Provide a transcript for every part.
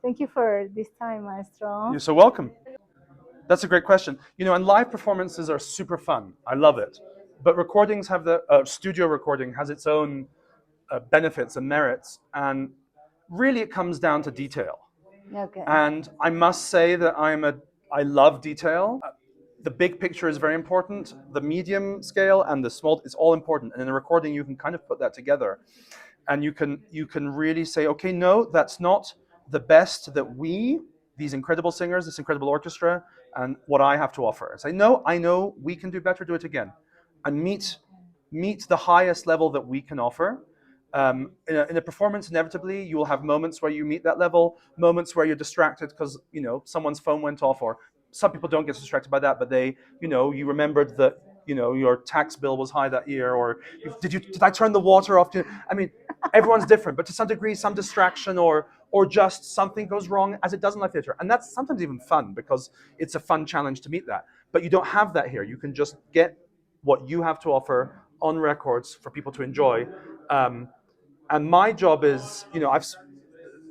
Thank you for this time, Maestro. You're so welcome. That's a great question. And live performances are super fun. I love it. But recordings have the studio recording has its own benefits and merits, and really it comes down to detail. Okay. And I must say that I love detail. The big picture is very important. The medium scale and the small is all important. And in a recording, you can kind of put that together, and you can really say, okay, no, that's not the best that these incredible singers, this incredible orchestra, and what I have to offer. And say, no, I know we can do better. Do it again, and meet the highest level that we can offer. In a performance, inevitably, you will have moments where you meet that level, moments where you're distracted because someone's phone went off, or some people don't get distracted by that, but you remembered that your tax bill was high that year, or did I turn the water off? I mean, everyone's different, but to some degree, some distraction or just something goes wrong, as it does in live theater, and that's sometimes even fun because it's a fun challenge to meet that. But you don't have that here. You can just get what you have to offer on records for people to enjoy. And my job is,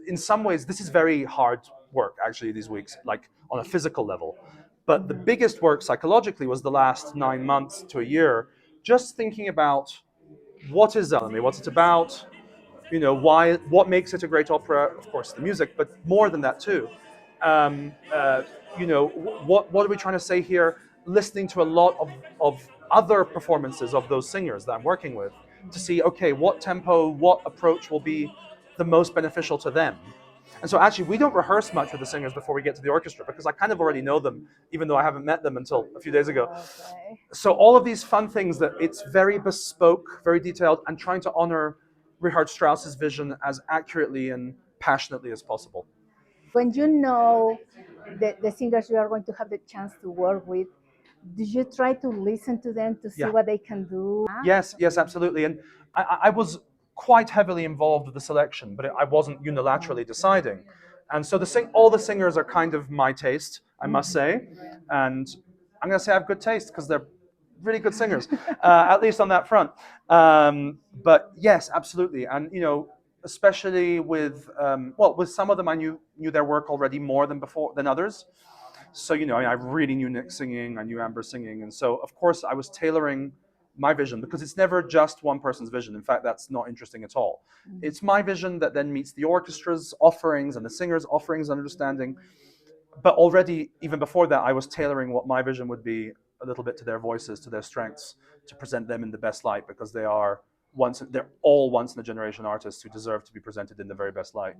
in some ways, this is very hard work actually these weeks, like on a physical level. But the biggest work psychologically was the last 9 months to a year, just thinking about what is Salome, what's it about, what makes it a great opera. Of course, the music, but more than that too. Um, uh, what are we trying to say here? Listening to a lot of other performances of those singers that I'm working with to see, okay, what tempo, what approach will be the most beneficial to them. And so actually, we don't rehearse much with the singers before we get to the orchestra because I kind of already know them, even though I haven't met them until a few days ago. Okay. So all of these fun things that it's very bespoke, very detailed, and trying to honor Richard Strauss's vision as accurately and passionately as possible. When you know the singers you are going to have the chance to work with, do you try to listen to them to see Yeah. what they can do? Yes, absolutely. And I was quite heavily involved with the selection, but I wasn't unilaterally deciding. And so all the singers are kind of my taste, I must say. And I'm going to say I have good taste because they're really good singers, at least on that front. But yes, absolutely. And, especially with some of them, I knew their work already more than others. So I really knew Nick singing, I knew Amber singing, and so of course I was tailoring my vision because it's never just one person's vision. In fact, that's not interesting at all. It's my vision that then meets the orchestra's offerings and the singer's offerings and understanding. But already, even before that, I was tailoring what my vision would be a little bit to their voices, to their strengths, to present them in the best light because they're all once in a generation artists who deserve to be presented in the very best light.